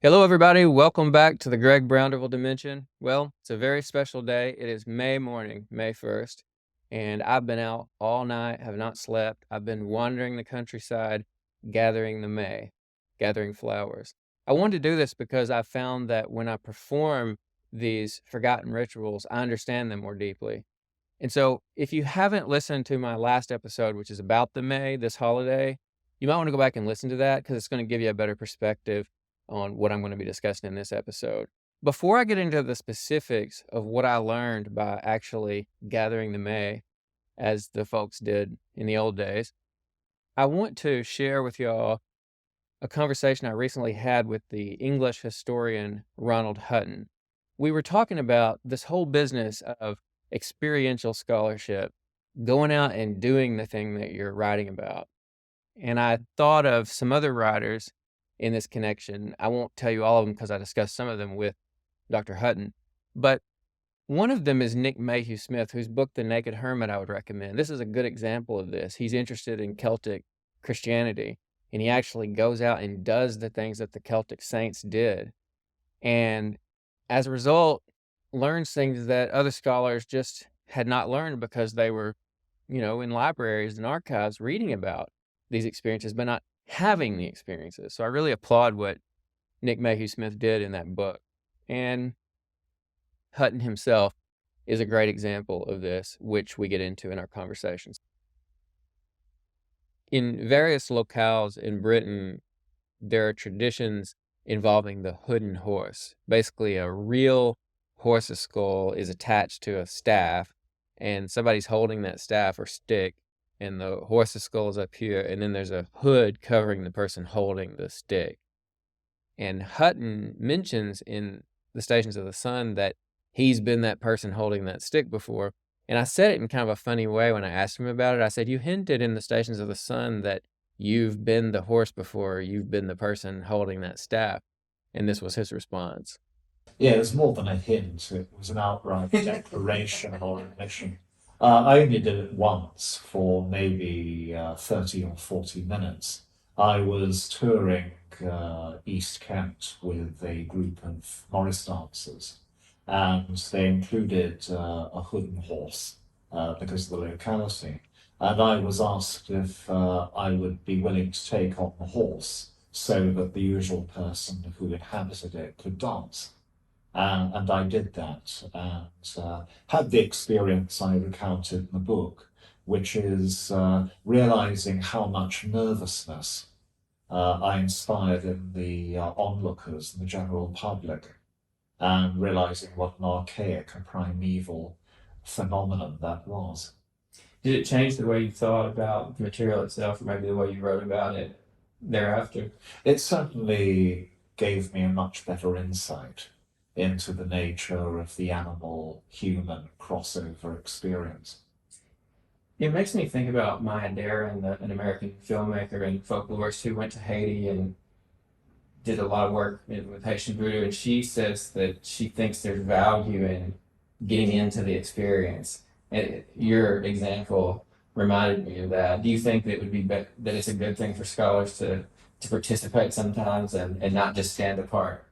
Hello, everybody. Welcome back to the Greg Brownderville Dimension. Well, it's a very special day. It is May morning, May 1st, and I've been out all night, have not slept. I've been wandering the countryside, gathering the May, gathering flowers. I wanted to do this because I found that when I perform these forgotten rituals, I understand them more deeply. And so, if you haven't listened to my last episode, which is about the May, this holiday, you might want to go back and listen to that because it's going to give you a better perspective on what I'm going to be discussing in this episode. Before I get into the specifics of what I learned by actually gathering the May, as the folks did in the old days, I want to share with y'all a conversation I recently had with the English historian Ronald Hutton. We were talking about this whole business of experiential scholarship, going out and doing the thing that you're writing about. And I thought of some other writers in this connection. I won't tell you all of them because I discussed some of them with Dr. Hutton, but one of them is Nick Mayhew Smith, whose book, The Naked Hermit, I would recommend. This is a good example of this. He's interested in Celtic Christianity, and he actually goes out and does the things that the Celtic saints did. And as a result, learns things that other scholars just had not learned because they were, in libraries and archives reading about these experiences, but not having the experiences. So I really applaud what Nick Mayhew Smith did in that book. And Hutton himself is a great example of this, which we get into in our conversations. In various locales in Britain, there are traditions involving the hooden horse. Basically, a real horse's skull is attached to a staff, and somebody's holding that staff or stick, and the horse's skull is up here, and then there's a hood covering the person holding the stick. And Hutton mentions in the Stations of the Sun that he's been that person holding that stick before. And I said it in kind of a funny way when I asked him about it. I said, you hinted in the Stations of the Sun that you've been the horse before, you've been the person holding that staff. And this was his response. Yeah, it was more than a hint. It was an outright declaration or admission. I only did it once for maybe 30 or 40 minutes. I was touring East Kent with a group of Morris dancers, and they included a hooden horse because of the locality. And I was asked if I would be willing to take on the horse so that the usual person who inhabited it could dance. And I did that and had the experience I recounted in the book, which is realizing how much nervousness I inspired in the onlookers and the general public, and realizing what an archaic and primeval phenomenon that was. Did it change the way you thought about the material itself, or maybe the way you wrote about it thereafter? It certainly gave me a much better insight into the nature of the animal-human crossover experience. It makes me think about Maya Deren, an American filmmaker and folklorist who went to Haiti and did a lot of work with Haitian voodoo, and she says that she thinks there's value in getting into the experience. And your example reminded me of that. Do you think that it would that it's a good thing for scholars to participate sometimes and not just stand apart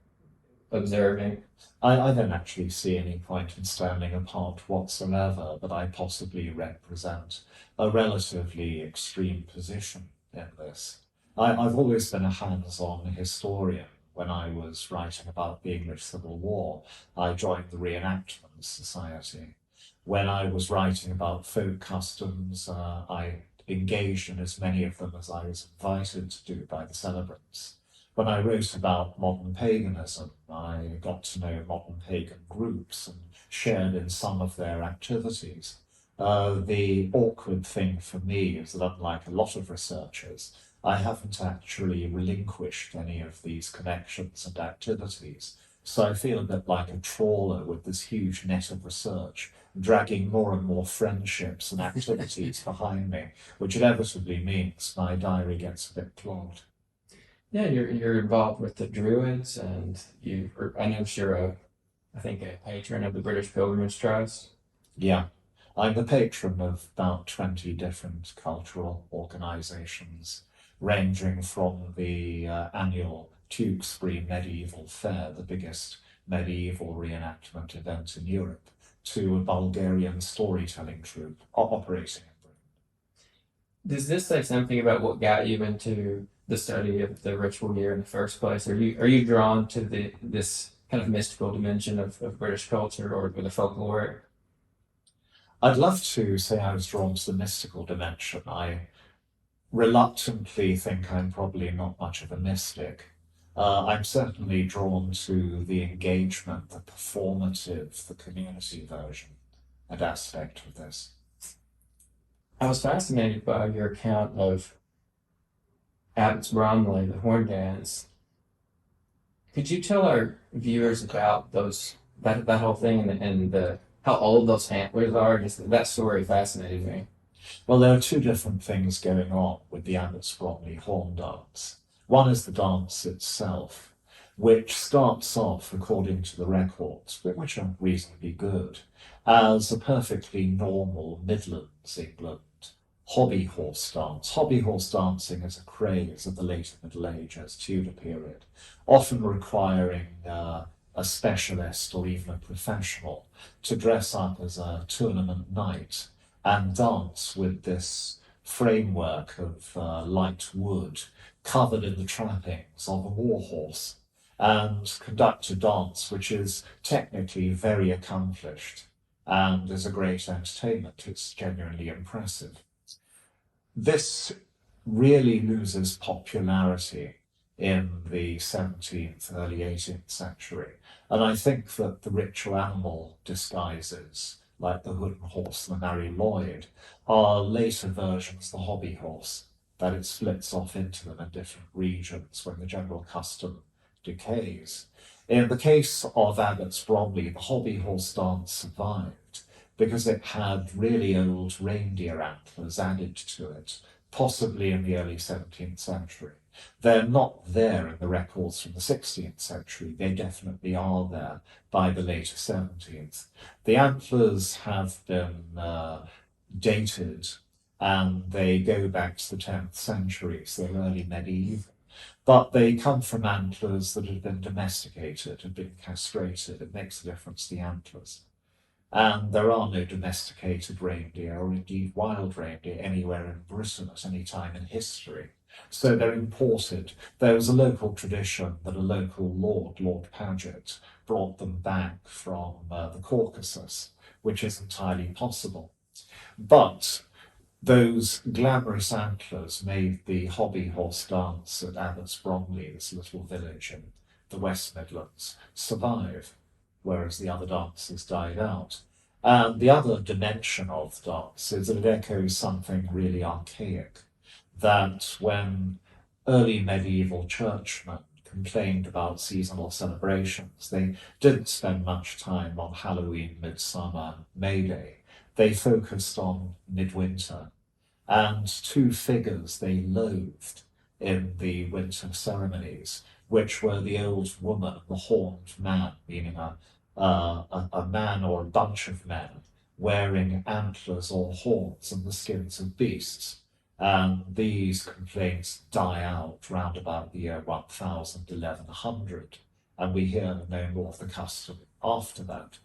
observing? I don't actually see any point in standing apart whatsoever, but I possibly represent a relatively extreme position in this. I've always been a hands-on historian. When I was writing about the English Civil War, I joined the Reenactment Society. When I was writing about folk customs, I engaged in as many of them as I was invited to do by the celebrants. When I wrote about modern paganism, I got to know modern pagan groups and shared in some of their activities. The awkward thing for me is that, unlike a lot of researchers, I haven't actually relinquished any of these connections and activities. So I feel a bit like a trawler with this huge net of research, dragging more and more friendships and activities behind me, which inevitably means my diary gets a bit clogged. Yeah, you're involved with the Druids, and I know you're I think a patron of the British Pilgrimage Trust. Yeah, I'm the patron of about 20 different cultural organisations, ranging from the annual Tewkesbury medieval fair, the biggest medieval reenactment event in Europe, to a Bulgarian storytelling troupe operating in Britain. Does this say something about what got you into the study of the ritual year in the first place? Are you drawn to this kind of mystical dimension of British culture or the folklore? I'd love to say I was drawn to the mystical dimension. I reluctantly think I'm probably not much of a mystic. I'm certainly drawn to the engagement, the performative, the community version and aspect of this. I was fascinated by your account of Abbott's Bromley, the horn dance. Could you tell our viewers about that whole thing and the how old those antlers are? Just that story fascinated me. Well, there are two different things going on with the Abbots Bromley horn dance. One is the dance itself, which starts off, according to the records, which are reasonably good, as a perfectly normal Midlands England hobby horse dance. Hobby horse dancing is a craze of the later Middle Ages, Tudor period, often requiring a specialist or even a professional to dress up as a tournament knight and dance with this framework of light wood covered in the trappings of a war horse and conduct a dance which is technically very accomplished and is a great entertainment. It's genuinely impressive. This really loses popularity in the 17th, early 18th century. And I think that the ritual animal disguises, like the hooden horse and the Mary Lloyd, are later versions of the hobby horse, that it splits off into them in different regions when the general custom decays. In the case of Abbots Bromley, the hobby horse dance survived because it had really old reindeer antlers added to it, possibly in the early 17th century. They're not there in the records from the 16th century. They definitely are there by the later 17th. The antlers have been dated and they go back to the 10th century, so they're early medieval. But they come from antlers that have been domesticated, have been castrated. It makes a difference to the antlers. And there are no domesticated reindeer or indeed wild reindeer anywhere in Britain at any time in history. So they're imported. There was a local tradition that a local lord, Lord Paget, brought them back from the Caucasus, which is entirely possible. But those glamorous antlers made the hobby horse dance at Abbots Bromley, this little village in the West Midlands, survive, whereas the other dances died out. And the other dimension of the dance is that it echoes something really archaic, that when early medieval churchmen complained about seasonal celebrations, they didn't spend much time on Halloween, Midsummer, May Day. They focused on midwinter and two figures they loathed in the winter ceremonies, which were the old woman and the horned man, meaning a man or a bunch of men wearing antlers or horns and the skins of beasts. And these complaints die out round about the year 1000, 1100, and we hear no more of the custom after that.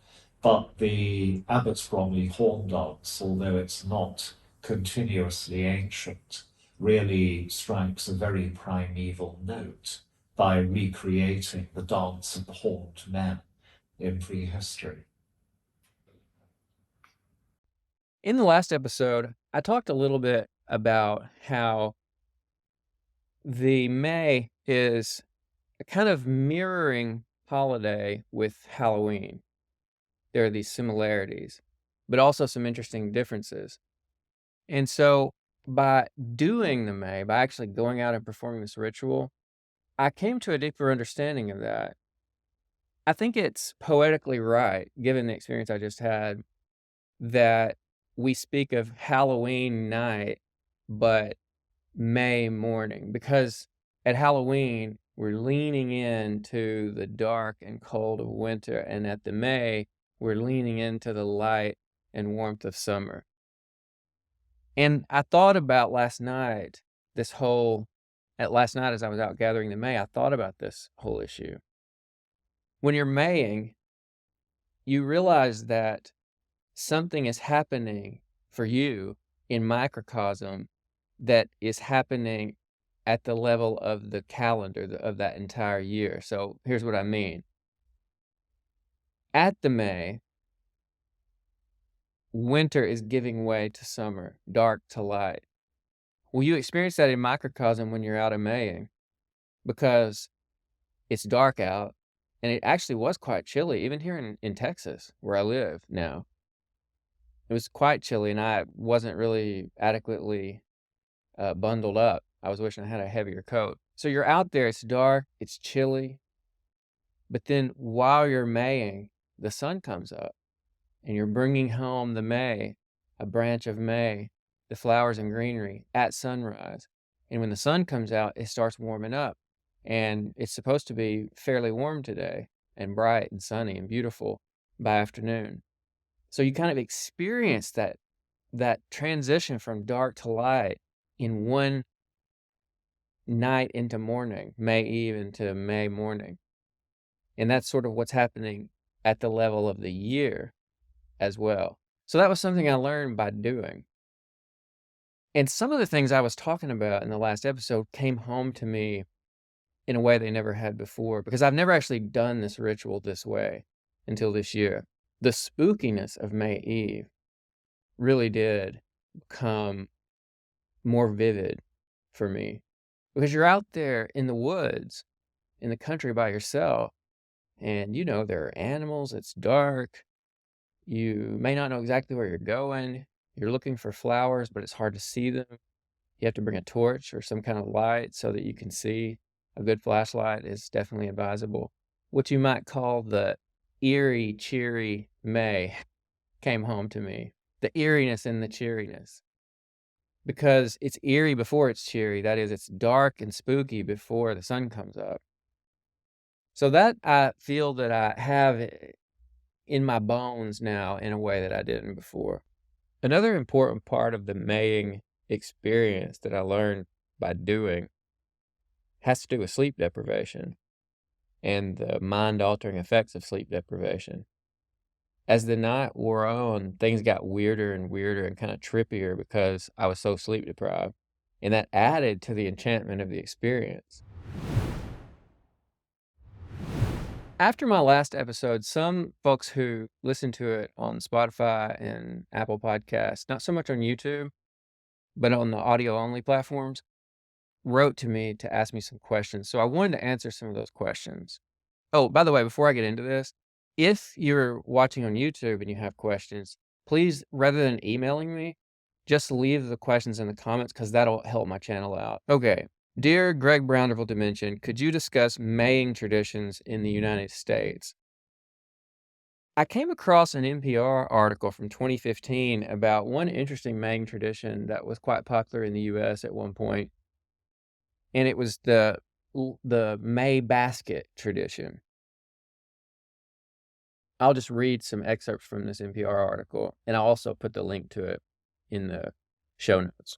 But the Abbots Bromley horn dance, although it's not continuously ancient, really strikes a very primeval note by recreating the dance of the horned men in prehistory. In the last episode, I talked a little bit about how the May is a kind of mirroring holiday with Halloween. There are these similarities, but also some interesting differences. And so by doing the May, by actually going out and performing this ritual, I came to a deeper understanding of that. I think it's poetically right, given the experience I just had, that we speak of Halloween night, but May morning, because at Halloween, we're leaning into the dark and cold of winter, and at the May, we're leaning into the light and warmth of summer. And I thought about last night this whole at last night as I was out gathering the May, I thought about this whole issue. When you're Maying, you realize that something is happening for you in microcosm that is happening at the level of the calendar of that entire year. So here's what I mean. At the May, winter is giving way to summer, dark to light. Well, you experience that in microcosm when you're out in Maying because it's dark out, and it actually was quite chilly, even here in Texas, where I live now. It was quite chilly, and I wasn't really adequately bundled up. I was wishing I had a heavier coat. So you're out there, it's dark, it's chilly, but then while you're Maying, the sun comes up, and you're bringing home the May, a branch of May, the flowers and greenery at sunrise. And when the sun comes out, it starts warming up. And it's supposed to be fairly warm today and bright and sunny and beautiful by afternoon. So you kind of experience that transition from dark to light in one night into morning, May Eve into May morning. And that's sort of what's happening at the level of the year as well. So that was something I learned by doing. And some of the things I was talking about in the last episode came home to me in a way they never had before, because I've never actually done this ritual this way until this year. The spookiness of May Eve really did become more vivid for me, because you're out there in the woods, in the country by yourself, and there are animals, it's dark, you may not know exactly where you're going, you're looking for flowers, but it's hard to see them. You have to bring a torch or some kind of light so that you can see. A good flashlight is definitely advisable. What you might call the eerie, cheery May came home to me. The eeriness and the cheeriness. Because it's eerie before it's cheery. That is, it's dark and spooky before the sun comes up. So that I feel that I have in my bones now in a way that I didn't before. Another important part of the Maying experience that I learned by doing has to do with sleep deprivation and the mind-altering effects of sleep deprivation. As the night wore on, things got weirder and weirder and kind of trippier because I was so sleep deprived, and that added to the enchantment of the experience. After my last episode, some folks who listen to it on Spotify and Apple Podcasts, not so much on YouTube, but on the audio-only platforms, wrote to me to ask me some questions. So I wanted to answer some of those questions. Oh, by the way, before I get into this, if you're watching on YouTube and you have questions, please, rather than emailing me, just leave the questions in the comments because that'll help my channel out. Okay. Dear Greg Brownderville Dimension, could you discuss Maying traditions in the United States? I came across an NPR article from 2015 about one interesting Maying tradition that was quite popular in the US at one point, and it was the May basket tradition. I'll just read some excerpts from this NPR article, and I'll also put the link to it in the show notes.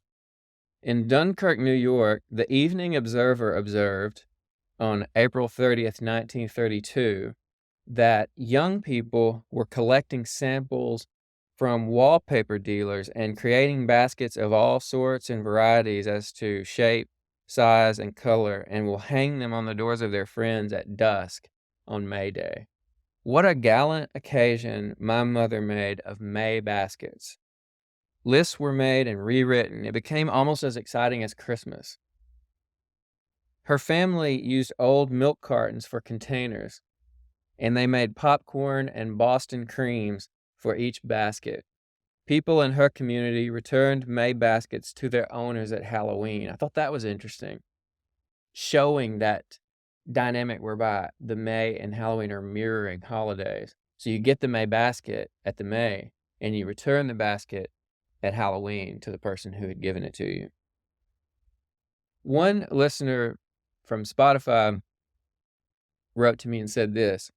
In Dunkirk, New York, the Evening Observer observed on April 30th, 1932, that young people were collecting samples from wallpaper dealers and creating baskets of all sorts and varieties as to shape, size, and color, and will hang them on the doors of their friends at dusk on May Day. What a gallant occasion my mother made of May baskets. Lists were made and rewritten. It became almost as exciting as Christmas. Her family used old milk cartons for containers, and they made popcorn and Boston creams for each basket. People in her community returned May baskets to their owners at Halloween. I thought that was interesting, showing that dynamic whereby the May and Halloween are mirroring holidays. So you get the May basket at the May, and you return the basket at Halloween to the person who had given it to you. One listener from Spotify wrote to me and said this.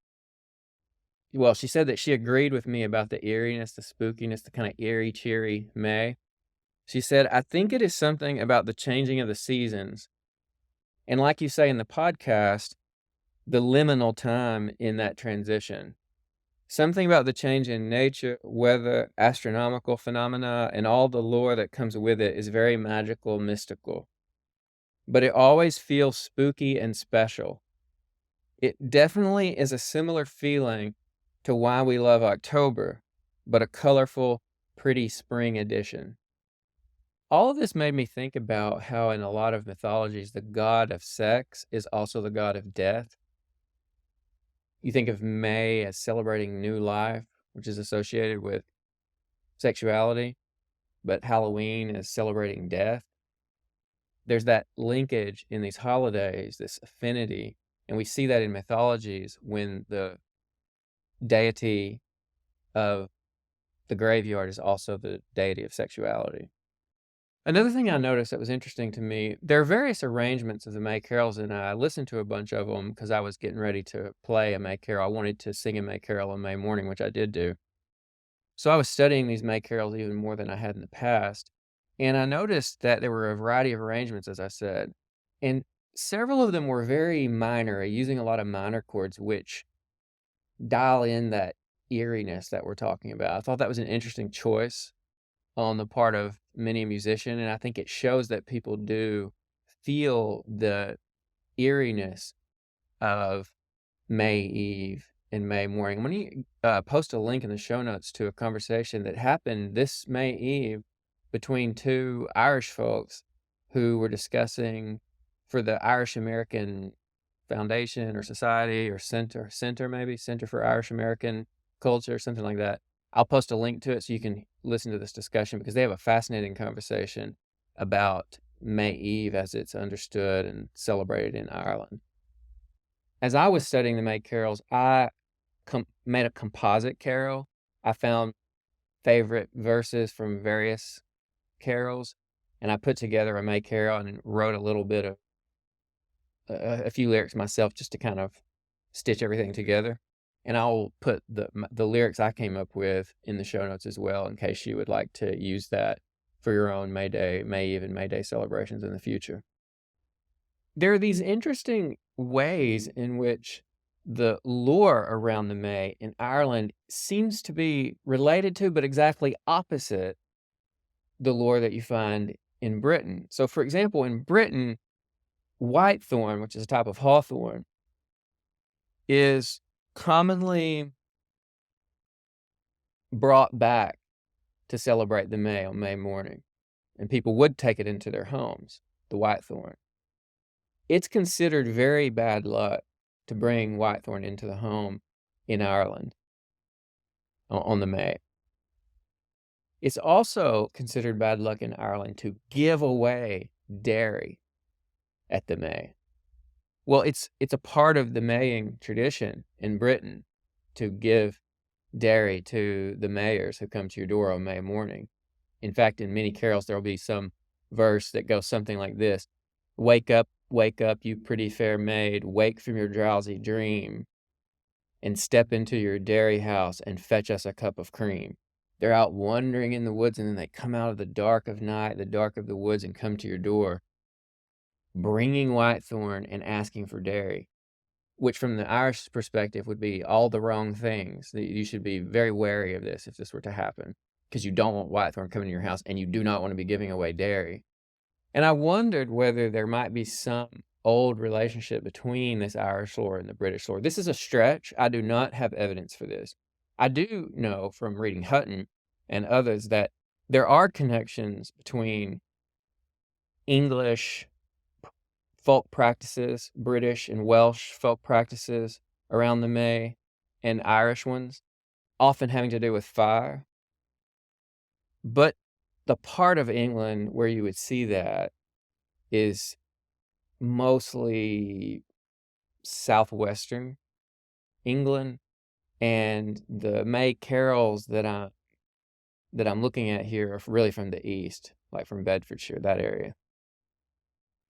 Well, she said that she agreed with me about the eeriness, the spookiness, the kind of eerie, cheery May. She said, I think it is something about the changing of the seasons And like you say in the podcast, the liminal time in that transition. Something about the change in nature, weather, astronomical phenomena, and all the lore that comes with it is very magical, mystical. But it always feels spooky and special. It definitely is a similar feeling to why we love October, but a colorful, pretty spring edition. All of this made me think about how in a lot of mythologies, the god of sex is also the god of death. You think of May as celebrating new life, which is associated with sexuality, but Halloween is celebrating death. There's that linkage in these holidays, this affinity, and we see that in mythologies when the deity of the graveyard is also the deity of sexuality. Another thing I noticed that was interesting to me, there are various arrangements of the May carols, and I listened to a bunch of them because I was getting ready to play a May carol. I wanted to sing a May carol on May morning, which I did do. So I was studying these May carols even more than I had in the past, and I noticed that there were a variety of arrangements, as I said, and several of them were very minor, using a lot of minor chords, which dial in that eeriness that we're talking about. I thought that was an interesting choice on the part of many a musician, and I think it shows that people do feel the eeriness of May Eve and May morning. I'm gonna post a link in the show notes to a conversation that happened this May Eve between two Irish folks who were discussing for the Irish American Foundation or Society or Center maybe, Center for Irish American Culture, something like that. I'll post a link to it so you can listen to this discussion because they have a fascinating conversation about May Eve as it's understood and celebrated in Ireland. As I was studying the May carols, I made a composite carol. I found favorite verses from various carols, and I put together a May carol and wrote a little bit of a few lyrics myself just to kind of stitch everything together. And I'll put the lyrics I came up with in the show notes as well, in case you would like to use that for your own May Day, May Eve, and May Day celebrations in the future. There are these interesting ways in which the lore around the May in Ireland seems to be related to, but exactly opposite the lore that you find in Britain. So, for example, in Britain, whitethorn, which is a type of hawthorn, is commonly brought back to celebrate the May on May morning, and people would take it into their homes, the whitethorn. It's considered very bad luck to bring whitethorn into the home in Ireland on the May. It's also considered bad luck in Ireland to give away dairy at the May. Well, it's a part of the Maying tradition in Britain to give dairy to the mayors who come to your door on May morning. In fact, in many carols, there'll be some verse that goes something like this: wake up, you pretty fair maid, wake from your drowsy dream, and step into your dairy house and fetch us a cup of cream. They're out wandering in the woods, and then they come out of the dark of night, the dark of the woods, and come to your door, bringing whitethorn and asking for dairy, which from the Irish perspective would be all the wrong things. You should be very wary of this if this were to happen, because you don't want whitethorn coming to your house, and you do not want to be giving away dairy. And I wondered whether there might be some old relationship between this Irish lore and the British lore. This is a stretch. I do not have evidence for this. I do know from reading Hutton and others that there are connections between English folk practices, British and Welsh folk practices around the May, and Irish ones, often having to do with fire. But the part of England where you would see that is mostly southwestern England, and the May carols that I'm looking at here are really from the east, like from Bedfordshire, that area.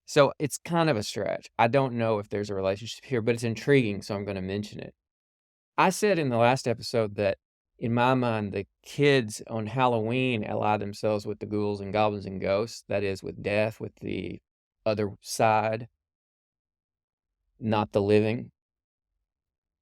So it's kind of a stretch. I don't know if there's a relationship here, but it's intriguing, so I'm going to mention it. I said in the last episode that in my mind, the kids on Halloween ally themselves with the ghouls and goblins and ghosts, that is, with death, with the other side. not the living.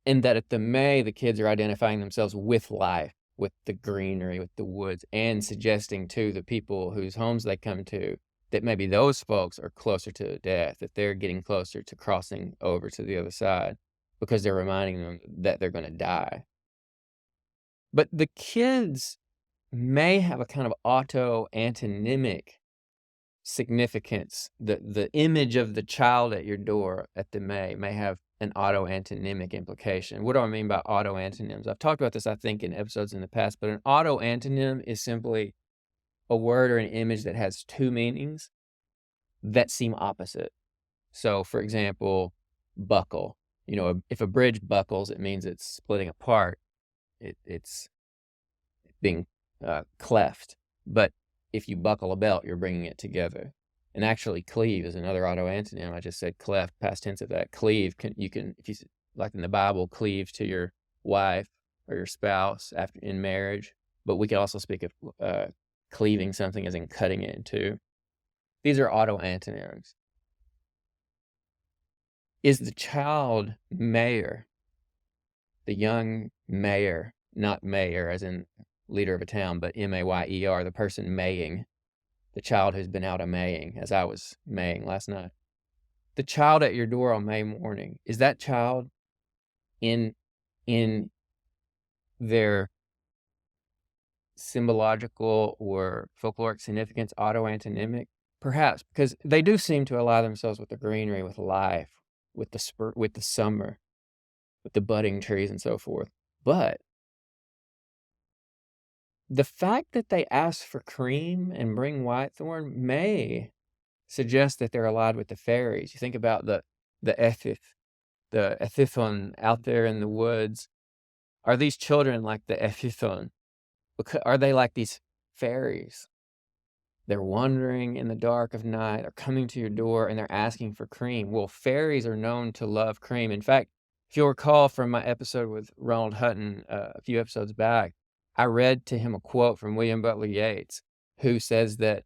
And that at the May, the kids are identifying themselves with life, with the greenery, with the woods, and suggesting to the people whose homes they come to that maybe those folks are closer to death, that they're getting closer to crossing over to the other side because they're reminding them that they're going to die. But the kids may have a kind of auto-antonymic significance. The image of the child at your door at the may have an auto-antonymic implication. What do I mean by auto-antonyms? I've talked about this, I think, in episodes in the past, but an auto-antonym is simply a word or an image that has two meanings that seem opposite. So, for example, buckle. You know, if a bridge buckles, it means it's splitting apart. It's being cleft. But if you buckle a belt, you're bringing it together. And actually, cleave is another auto-antonym. I just said cleft, past tense of that. Cleave, you can, if you, like in the Bible, cleave to your wife or your spouse after in marriage. But we can also speak of cleaving something as in cutting it in two. These are auto-antonyms. Is the child mayor, the young mayor, not mayor as in leader of a town, but M-A-Y-E-R, the person maying, the child who's been out a maying, as I was maying last night. The child at your door on May morning, is that child in their symbological or folkloric significance auto-antonymic? Perhaps, because they do seem to ally themselves with the greenery, with life, with the summer, with the budding trees and so forth. But the fact that they ask for cream and bring whitethorn may suggest that they're allied with the fairies. You think about the Ethithon out there in the woods. Are these children like the Ethithon? Are they like these fairies? They're wandering in the dark of night, or coming to your door, and they're asking for cream. Well, fairies are known to love cream. In fact, if you'll recall from my episode with Ronald Hutton a few episodes back, I read to him a quote from William Butler Yeats, who says that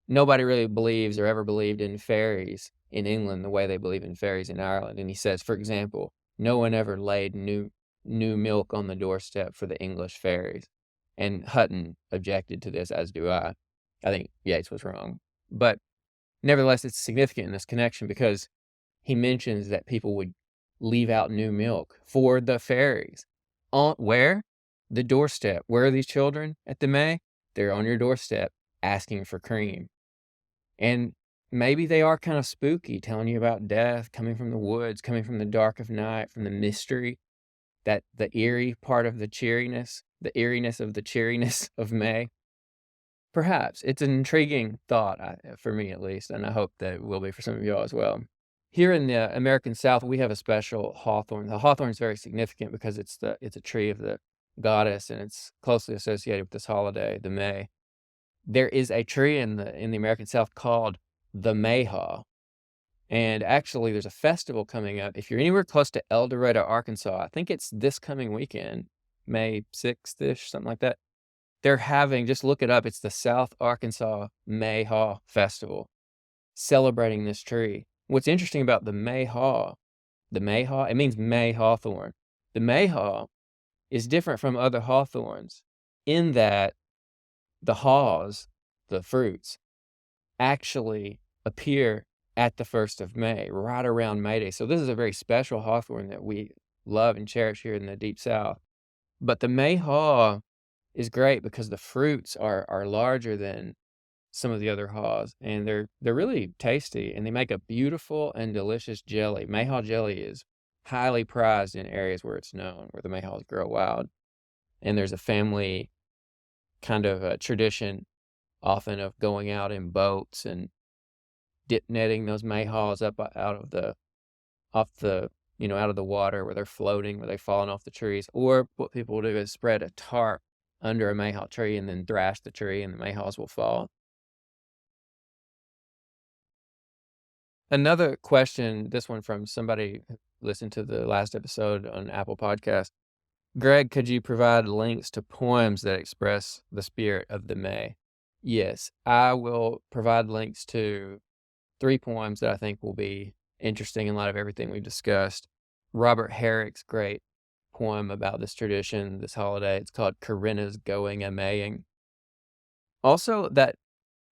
nobody really believes or ever believed in fairies in England the way they believe in fairies in Ireland. And he says, for example, no one ever laid new milk on the doorstep for the English fairies. And Hutton objected to this, as do I. I think Yeats was wrong. But nevertheless, it's significant in this connection because he mentions that people would leave out new milk for the fairies. On where? The doorstep. Where are these children at the May? They're on your doorstep asking for cream. And maybe they are kind of spooky, telling you about death, coming from the woods, coming from the dark of night, from the mystery, that the eerie part of the cheeriness, the eeriness of the cheeriness of May. Perhaps. It's an intriguing thought, for me at least, and I hope that it will be for some of y'all as well. Here in the American South, we have a special hawthorn. The hawthorn is very significant because it's a tree of the goddess, and it's closely associated with this holiday, the May. There is a tree in the American South called the Mayhaw, and actually there's a festival coming up. If you're anywhere close to El Dorado, Arkansas, I think it's this coming weekend, May 6th-ish, something like that. They're having, just look it up, it's the South Arkansas Mayhaw Festival, celebrating this tree. What's interesting about the Mayhaw, it means May hawthorn. The Mayhaw is different from other hawthorns in that the haws, the fruits, actually appear at the 1st of May, right around May Day. So this is a very special hawthorn that we love and cherish here in the Deep South. But the Mayhaw is great because the fruits are larger than some of the other haws, and they're really tasty, and they make a beautiful and delicious jelly. Mayhaw jelly is highly prized in areas where it's known, where the mayhaws grow wild. And there's a family kind of a tradition often of going out in boats and dip netting those mayhaws up out of the out of the water where they're floating, where they've fallen off the trees. Or what people will do is spread a tarp under a mayhaw tree and then thrash the tree, and the mayhaws will fall. Another question, this one from somebody who listened to the last episode on Apple Podcast. Greg, could you provide links to poems that express the spirit of the May? Yes, I will provide links to 3 poems that I think will be interesting in light of everything we've discussed. Robert Herrick's great poem about this tradition, this holiday, it's called Corinna's Going A-Maying. Also, that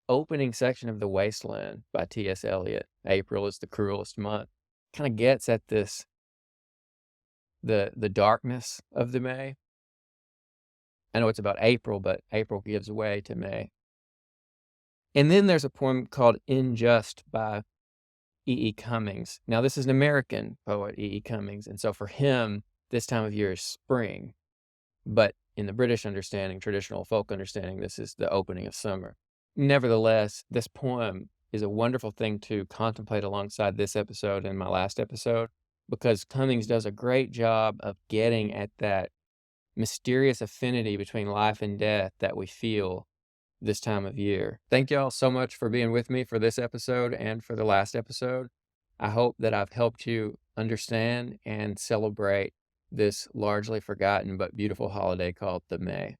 opening section of The Wasteland by T.S. Eliot, April is the cruelest month, kinda gets at this the darkness of the May. I know it's about April, but April gives way to May. And then there's a poem called In Just by E. E. Cummings. Now, this is an American poet, E. E. Cummings, and so for him, this time of year is spring. But in the British understanding, traditional folk understanding, this is the opening of summer. Nevertheless, this poem is a wonderful thing to contemplate alongside this episode and my last episode, because Cummings does a great job of getting at that mysterious affinity between life and death that we feel this time of year. Thank y'all so much for being with me for this episode and for the last episode. I hope that I've helped you understand and celebrate this largely forgotten but beautiful holiday called the May.